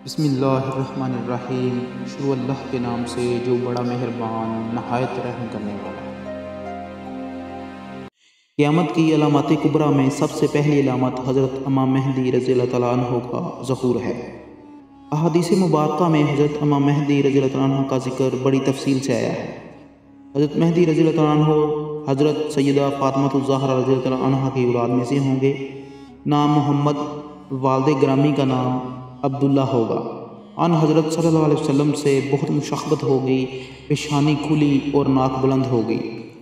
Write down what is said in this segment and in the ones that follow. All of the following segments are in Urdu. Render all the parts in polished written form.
بسم اللہ الرحمن الرحیم۔ شروع اللہ کے نام سے جو بڑا مہربان نہایت رحم کرنے والا ہے۔ قیامت کی علامات کبریٰ میں سب سے پہلی علامت حضرت امام مہدی رضی اللہ تعالیٰ عنہ کا ظہور ہے۔ احادیث مبارکہ میں حضرت امام مہدی رضی اللہ تعالیٰ عنہ کا ذکر بڑی تفصیل سے آیا ہے۔ حضرت مہدی رضی اللہ تعالیٰ عنہ حضرت سیدہ فاطمہ الزہرا رضی اللہ تعالیٰ عنہ کی اولاد میں سے ہوں گے۔ نام محمد، والد گرامی کا نام عبداللہ ہوگا۔ آن حضرت صلی اللہ علیہ وسلم سے بہت مشابہت ہوگی، پیشانی کھلی اور ناک بلند ہوگی۔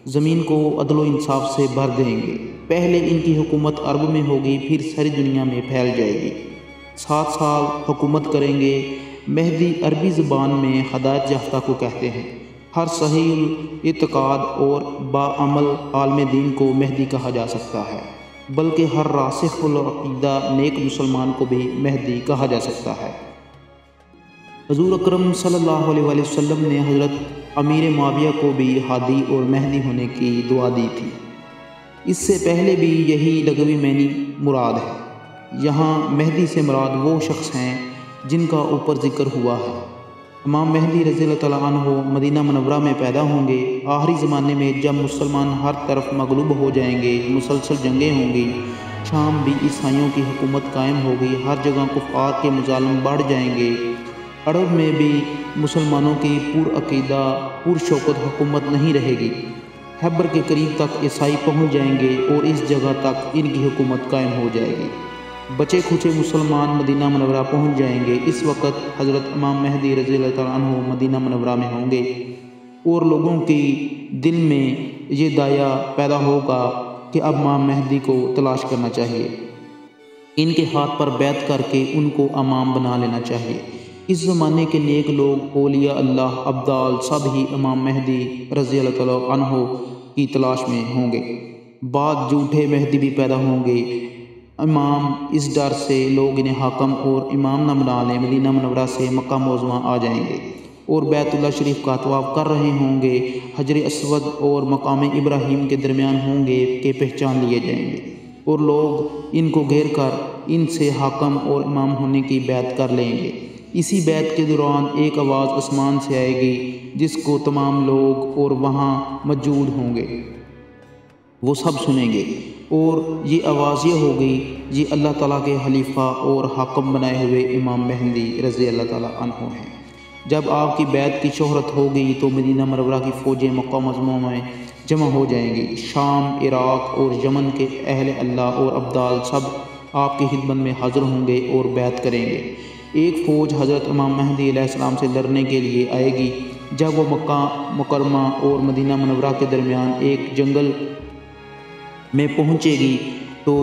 زمین کو عدل و انصاف سے بھر دیں گے۔ پہلے ان کی حکومت عرب میں ہوگی، پھر ساری دنیا میں پھیل جائے گی۔ 7 سال حکومت کریں گے۔ مہدی عربی زبان میں ہدایت یافتہ کو کہتے ہیں۔ ہر صحیح اعتقاد اور باعمل عالم دین کو مہدی کہا جا سکتا ہے، بلکہ ہر راسخ العقیدہ نیک مسلمان کو بھی مہدی کہا جا سکتا ہے۔ حضور اکرم صلی اللہ علیہ وآلہ وسلم نے حضرت امیر معاویہ کو بھی ہادی اور مہدی ہونے کی دعا دی تھی۔ اس سے پہلے بھی یہی لغوی معنی مراد ہے۔ یہاں مہدی سے مراد وہ شخص ہیں جن کا اوپر ذکر ہوا ہے۔ امام مہدی رضی اللہ تعالیٰ عنہ مدینہ منورہ میں پیدا ہوں گے۔ آخری زمانے میں جب مسلمان ہر طرف مغلوب ہو جائیں گے، مسلسل جنگیں ہوں گی، شام بھی عیسائیوں کی حکومت قائم ہوگی، ہر جگہ کفار کے مظالم بڑھ جائیں گے، عرب میں بھی مسلمانوں کی پرعقیدہ پرشوکت حکومت نہیں رہے گی، خیبر کے قریب تک عیسائی پہنچ جائیں گے اور اس جگہ تک ان کی حکومت قائم ہو جائے گی۔ بچے کھچے مسلمان مدینہ منورہ پہنچ جائیں گے۔ اس وقت حضرت امام مہدی رضی اللہ تعالیٰ عنہ مدینہ منورہ میں ہوں گے اور لوگوں کی دل میں یہ داعیہ پیدا ہوگا کہ اب امام مہدی کو تلاش کرنا چاہیے، ان کے ہاتھ پر بیعت کر کے ان کو امام بنا لینا چاہیے۔ اس زمانے کے نیک لوگ، اولیاء اللہ، ابدال، سب ہی امام مہدی رضی اللہ تعالیٰ عنہ کی تلاش میں ہوں گے۔ بعد جھوٹے مہدی بھی پیدا ہوں گے۔ امام اس ڈر سے لوگ انہیں حاکم اور امام نہ بنا لیں، مدینہ منورہ سے مکہ معظمہ آ جائیں گے اور بیت اللہ شریف کا طواف کر رہے ہوں گے، حجر اسود اور مقام ابراہیم کے درمیان ہوں گے کہ پہچان لیے جائیں گے اور لوگ ان کو گھیر کر ان سے حاکم اور امام ہونے کی بیعت کر لیں گے۔ اسی بیعت کے دوران ایک آواز آسمان سے آئے گی جس کو تمام لوگ اور وہاں موجود ہوں گے وہ سب سنیں گے، اور یہ آواز یہ ہوگی، یہ اللہ تعالیٰ کے خلیفہ اور حاکم بنائے ہوئے امام مہدی رضی اللہ تعالیٰ عنہ ہیں۔ جب آپ کی بیعت کی شہرت ہوگی تو مدینہ منورہ کی فوجیں مکہ معظمہ میں جمع ہو جائیں گی۔ شام، عراق اور یمن کے اہل اللہ اور ابدال سب آپ کی خدمت میں حاضر ہوں گے اور بیعت کریں گے۔ ایک فوج حضرت امام مہدی علیہ السلام سے لڑنے کے لیے آئے گی۔ جب وہ مکہ مکرمہ اور مدینہ منورہ کے درمیان ایک جنگل میں پہنچے گی تو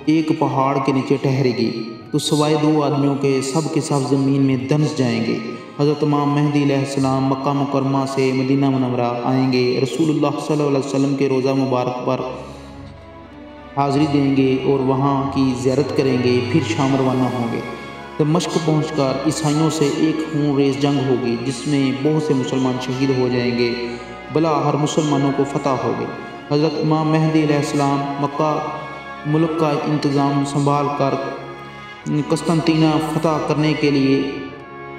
ایک پہاڑ کے نیچے ٹھہرے گی، تو سوائے 2 آدمیوں کے سب زمین میں دھنس جائیں گے۔ حضرت امام مہدی علیہ السلام مکہ مکرمہ سے مدینہ منورہ آئیں گے، رسول اللہ صلی اللہ علیہ وسلم کے روضہ مبارک پر حاضری دیں گے اور وہاں کی زیارت کریں گے، پھر شام روانہ ہوں گے۔ دمشق پہنچ کر عیسائیوں سے ایک خون ریز جنگ ہوگی جس میں بہت سے مسلمان شہید ہو جائیں گے، بالآخر مسلمانوں کو فتح ہوگی۔ حضرت امام مہدی علیہ السلام مکہ ملک کا انتظام سنبھال کر قسطنطینیہ فتح کرنے کے لیے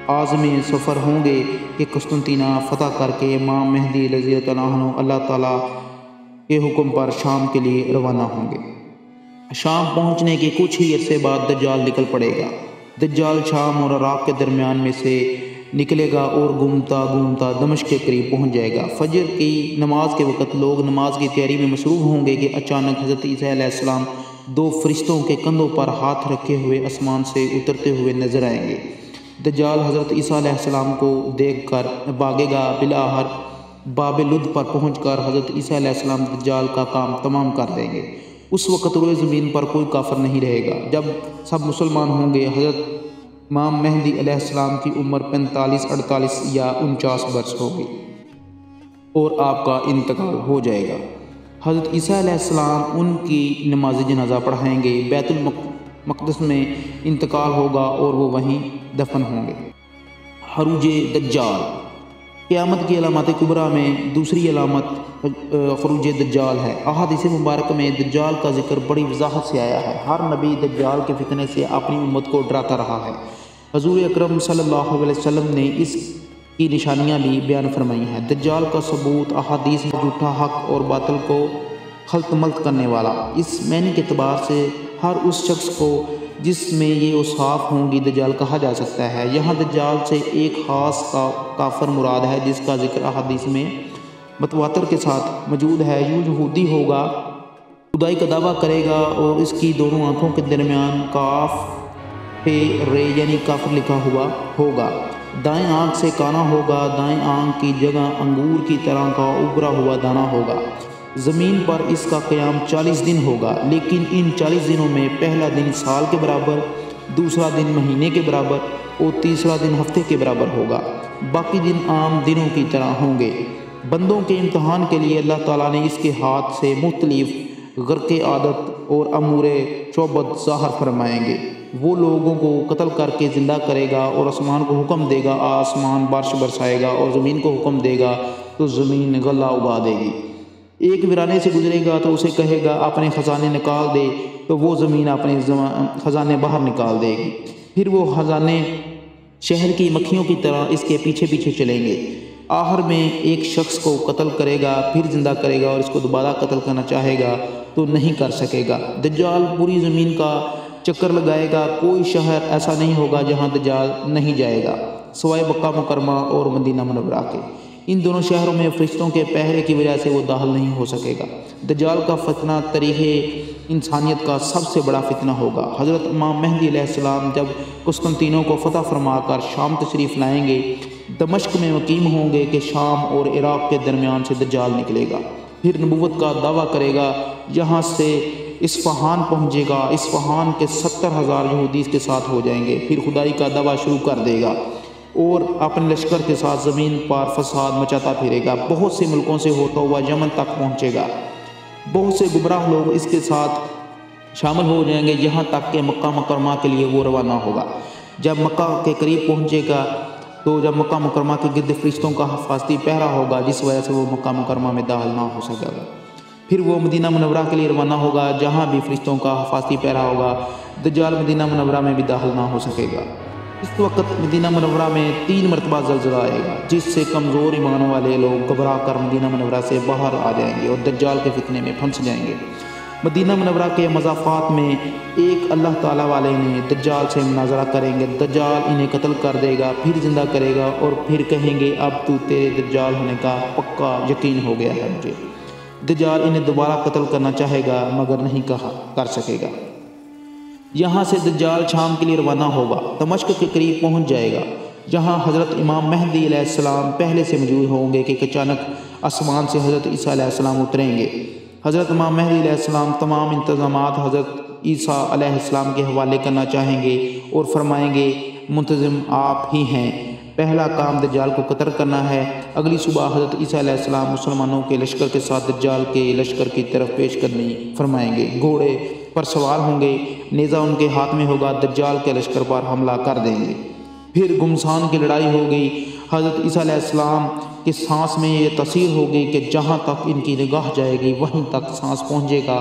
عازم سفر ہوں گے کہ قسطنطینیہ فتح کر کے امام مہدی رضی اللہ عنہ اللہ تعالیٰ کے حکم پر شام کے لیے روانہ ہوں گے۔ شام پہنچنے کے کچھ ہی عرصے بعد دجال نکل پڑے گا۔ دجال شام اور عراق کے درمیان میں سے نکلے گا اور گھومتا گھومتا دمشق کے قریب پہنچ جائے گا۔ فجر کی نماز کے وقت لوگ نماز کی تیاری میں مصروف ہوں گے کہ اچانک حضرت عیسیٰ علیہ السلام 2 فرشتوں کے کندھوں پر ہاتھ رکھے ہوئے آسمان سے اترتے ہوئے نظر آئیں گے۔ دجال حضرت عیسیٰ علیہ السلام کو دیکھ کر بھاگے گا، بالآخر باب لد پر پہنچ کر حضرت عیسیٰ علیہ السلام دجال کا کام تمام کر دیں گے۔ اس وقت روئے زمین پر کوئی کافر نہیں رہے گا۔ جب سب مسلمان ہوں گے، حضرت امام مہدی علیہ السلام کی عمر 45، 48 یا 49 برس ہوگی اور آپ کا انتقال ہو جائے گا۔ حضرت عیسیٰ علیہ السلام ان کی نماز جنازہ پڑھائیں گے، بیت المقدس میں انتقال ہوگا اور وہ وہیں دفن ہوں گے۔ خروج دجال۔ قیامت کی علامات کبریٰ میں دوسری علامت خروج دجال ہے۔ احادیث مبارکہ میں دجال کا ذکر بڑی وضاحت سے آیا ہے۔ ہر نبی دجال کے فتنے سے اپنی امت کو ڈراتا رہا ہے۔ حضور اکرم صلی اللہ علیہ وسلم نے اس کی نشانیاں بھی بیان فرمائی ہیں۔ دجال کا ثبوت احادیث میں جھوٹا حق اور باطل کو خلط ملط کرنے والا۔ اس معنی کے اعتبار سے ہر اس شخص کو جس میں یہ اوصاف ہوں گی دجال کہا جا سکتا ہے۔ یہاں دجال سے ایک خاص کافر مراد ہے جس کا ذکر احادیث میں متواتر کے ساتھ موجود ہے۔ یوں یہودی ہوگا، خدائی کا دعویٰ کرے گا اور اس کی دونوں آنکھوں کے درمیان کاف پہ رے یعنی کافر لکھا ہوا ہوگا۔ دائیں آنکھ سے کانا ہوگا، دائیں آنکھ کی جگہ انگور کی طرح کا ابھرا ہوا دانہ ہوگا۔ زمین پر اس کا قیام 40 دن ہوگا، لیکن ان 40 دنوں میں پہلا دن سال کے برابر، دوسرا دن مہینے کے برابر اور تیسرا دن ہفتے کے برابر ہوگا۔ باقی دن عام دنوں کی طرح ہوں گے۔ بندوں کے امتحان کے لیے اللہ تعالیٰ نے اس کے ہاتھ سے مختلف غرق عادت اور امور شعبت ظاہر فرمائیں گے۔ وہ لوگوں کو قتل کر کے زندہ کرے گا اور آسمان کو حکم دے گا، آسمان بارش برسائے گا، اور زمین کو حکم دے گا تو زمین غلہ اگا دے گی۔ ایک ویرانے سے گزرے گا تو اسے کہے گا اپنے خزانے نکال دے، تو وہ زمین اپنے خزانے باہر نکال دے گی۔ پھر وہ خزانے شہر کی مکھیوں کی طرح اس کے پیچھے پیچھے چلیں گے۔ آخر میں ایک شخص کو قتل کرے گا، پھر زندہ کرے گا اور اس کو دوبارہ قتل کرنا چاہے گا تو نہیں کر سکے گا۔ دجال پوری زمین کا چکر لگائے گا، کوئی شہر ایسا نہیں ہوگا جہاں دجال نہیں جائے گا سوائے مکہ مکرمہ اور مدینہ منورہ کے۔ ان دونوں شہروں میں فرشتوں کے پہرے کی وجہ سے وہ داخل نہیں ہو سکے گا۔ دجال کا فتنہ تاریخ انسانیت کا سب سے بڑا فتنہ ہوگا۔ حضرت امام مہدی علیہ السلام جب قسطنطینیہ کو فتح فرما کر شام تشریف لائیں گے، دمشق میں مقیم ہوں گے کہ شام اور عراق کے درمیان سے دجال نکلے گا، پھر نبوت کا دعویٰ کرے گا، یہاں سے اصفہان پہنچے گا، اصفہان کے 70,000 یہودی اس کے ساتھ ہو جائیں گے، پھر خدائی کا دعویٰ شروع کر دے گا اور اپنے لشکر کے ساتھ زمین پر فساد مچاتا پھرے گا، بہت سے ملکوں سے ہوتا ہوا یمن تک پہنچے گا، بہت سے گمراہ لوگ اس کے ساتھ شامل ہو جائیں گے، یہاں تک کہ مکہ مکرمہ کے لیے وہ روانہ ہوگا۔ جب مکہ کے قریب پہنچے گا تو جب مکہ مکرمہ کے گرد فرشتوں کا حفاظتی پہرا ہوگا، جس وجہ سے وہ مکہ مکرمہ میں داخل نہ ہو سکے گا۔ پھر وہ مدینہ منورہ کے لیے روانہ ہوگا، جہاں بھی فرشتوں کا حفاظتی پہرا ہوگا۔ دجال مدینہ منورہ میں بھی داخل نہ ہو سکے گا۔ اس وقت مدینہ منورہ میں 3 مرتبہ زلزلہ آئے گا، جس سے کمزور ایمان والے لوگ گھبرا کر مدینہ منورہ سے باہر آ جائیں گے اور دجال کے فتنے میں پھنس جائیں گے۔ مدینہ منورہ کے مضافات میں ایک اللہ تعالیٰ والے نے دجال سے مناظرہ کریں گے، دجال انہیں قتل کر دے گا، پھر زندہ کرے گا اور پھر کہیں گے اب تو تیرے دجال ہونے کا پکا یقین ہو گیا ہے مجھے۔ دجال انہیں دوبارہ قتل کرنا چاہے گا مگر نہیں کر سکے گا۔ یہاں سے دجال شام کے لیے روانہ ہوگا، دمشق کے قریب پہنچ جائے گا، جہاں حضرت امام مہدی علیہ السلام پہلے سے موجود ہوں گے کہ اچانک آسمان سے حضرت عیسیٰ علیہ السلام اتریں گے۔ حضرت امام مہدی علیہ السلام تمام انتظامات حضرت عیسیٰ علیہ السلام کے حوالے کرنا چاہیں گے اور فرمائیں گے منتظم آپ ہی ہیں، پہلا کام دجال کو قتل کرنا ہے۔ اگلی صبح حضرت عیسیٰ علیہ السلام مسلمانوں کے لشکر کے ساتھ دجال کے لشکر کی طرف پیش کرنی فرمائیں گے، گھوڑے پر سوار ہوں گے، نیزہ ان کے ہاتھ میں ہوگا، دجال کے لشکر پر حملہ کر دیں گے۔ پھر گمسان کی لڑائی ہوگی، حضرت عیسیٰ علیہ السلام کی سانس میں یہ تاثیر ہوگی کہ جہاں تک ان کی نگاہ جائے گی وہیں تک سانس پہنچے گا،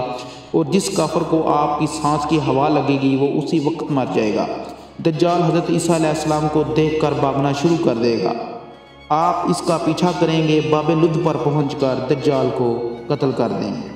اور جس کافر کو آپ کی سانس کی ہوا لگے گی وہ اسی وقت مر جائے گا۔ دجال حضرت عیسیٰ علیہ السلام کو دیکھ کر بھاگنا شروع کر دے گا، آپ اس کا پیچھا کریں گے، باب لد پر پہنچ کر دجال کو قتل کر دیں گے۔